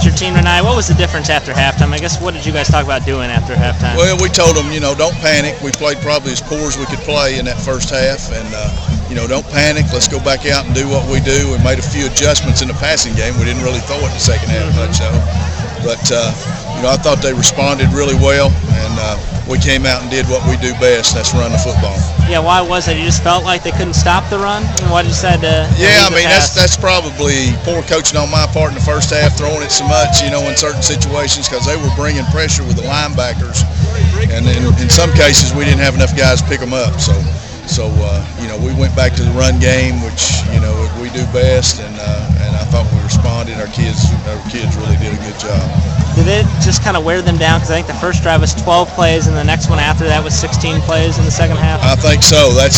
about your team tonight. What was the difference after halftime? I guess what did you guys talk about doing after halftime? Well, we told them, don't panic. We played probably as poor as we could play in that first half, and don't panic. Let's go back out and do what we do. We made a few adjustments in the passing game. We didn't really throw it in the second half much, but I thought they responded really well, and we came out and did what we do best. That's run the football. Yeah, why was it? You just felt like they couldn't stop the run? Why did you decide to? Yeah, that's probably poor coaching on my part in the first half, throwing it so much, in certain situations, because they were bringing pressure with the linebackers, and in some cases we didn't have enough guys to pick them up. So we went back to the run game, which we do best, and I thought we responded. Our kids really did a good job. Did it just kind of wear them down? Because I think the first drive was 12 plays, and the next one after that was 16 plays in the second half. I think so. That's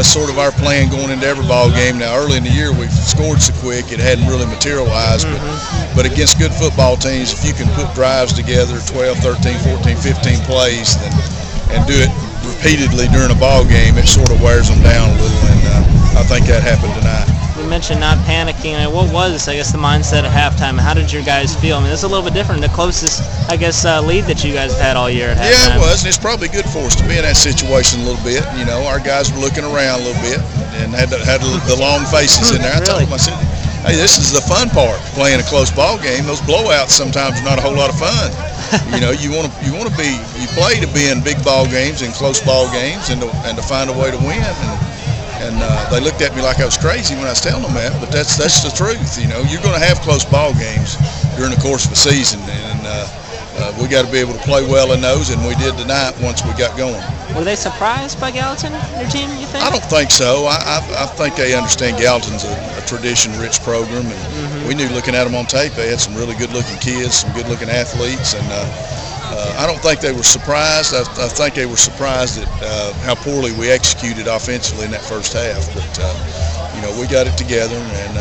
sort of our plan going into every ball game. Now, early in the year, we've scored so quick it hadn't really materialized. But against good football teams, if you can put drives together, 12, 13, 14, 15 plays, and do it repeatedly during a ball game, it sort of wears them down a little. And I think that happened tonight. You mentioned not panicking. What was, I guess, the mindset at halftime? How did your guys feel? It's a little bit different. The closest, I guess, lead that you guys have had all year at halftime. Yeah, it was, and it's probably good for us to be in that situation a little bit. Our guys were looking around a little bit and had the long faces in there. I told them, I said, hey, this is the fun part, playing a close ball game. Those blowouts sometimes are not a whole lot of fun. You play to be in big ball games and close ball games and to find a way to win. And they looked at me like I was crazy when I was telling them that, but that's the truth. You're going to have close ball games during the course of a season, and we got to be able to play well in those, and we did tonight once we got going. Were they surprised by Gallatin, your team, you think? I don't think so. I think they understand Gallatin's a tradition-rich program, and we knew looking at them on tape they had some really good-looking kids, some good-looking athletes, and I don't think they were surprised. I think they were surprised at how poorly we executed offensively in that first half. But we got it together, and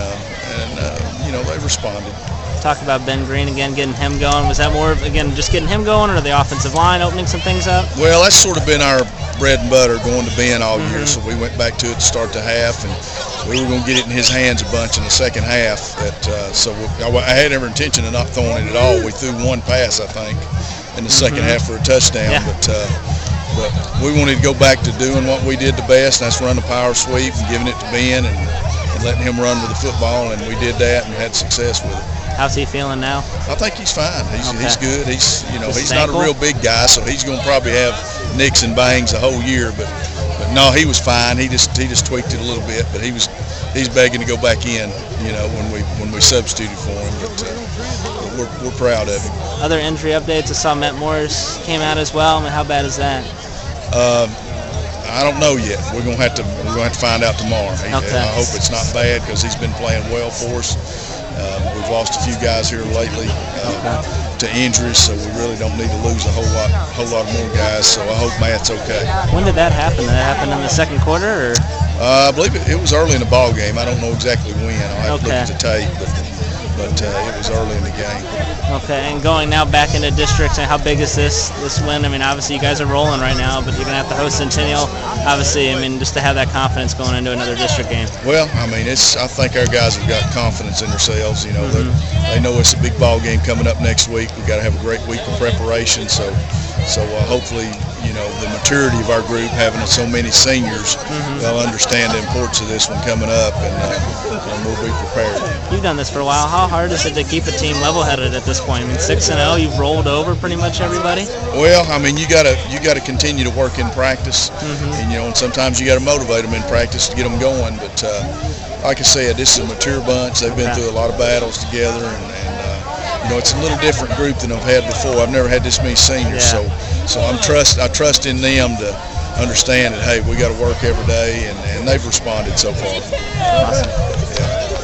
they responded. Talk about Ben Green again, getting him going. Was that more of, again, just getting him going, or the offensive line opening some things up? Well, that's sort of been our bread and butter going to Ben all year. So we went back to it to start the half, and we were going to get it in his hands a bunch in the second half. I had every intention of not throwing it at all. We threw one pass, I think, in the second half for a touchdown. Yeah. But we wanted to go back to doing what we did the best, and that's run the power sweep and giving it to Ben and letting him run with the football, and we did that and had success with it. How's he feeling now? I think he's fine. He's good. He's not a real big guy, so he's going to probably have nicks and bangs the whole year. But no, he was fine. He just tweaked it a little bit, but he's begging to go back in. When we substituted for him. But we're proud of him. Other injury updates. I saw Matt Morris came out as well. How bad is that? I don't know yet. We're going to have to find out tomorrow. I hope it's not bad because he's been playing well for us. We've lost a few guys here lately to injuries, so we really don't need to lose a whole lot more guys. So I hope Matt's okay. When did that happen? Did that happen in the second quarter, or? I believe it was early in the ball game. I don't know exactly when. I'll have to look at the tape, but it was early in the game. Okay, and going now back into districts, and how big is this win? Obviously you guys are rolling right now, but you're going to have to host Centennial. Obviously, just to have that confidence going into another district game. Well, I think our guys have got confidence in themselves. They know it's a big ball game coming up next week. We've got to have a great week of preparation. So hopefully, the maturity of our group, having so many seniors, they'll understand the importance of this one coming up, and we'll be prepared. You've done this for a while. How hard is it to keep a team level-headed at this point? 6-0, you've rolled over pretty much everybody. Well, you got to continue to work in practice, and sometimes you got to motivate them in practice to get them going. But like I said, this is a mature bunch. They've been through a lot of battles together, and it's a little different group than I've had before. I've never had this many seniors, so I trust in them to understand that, hey, we got to work every day, and they've responded so far. Awesome.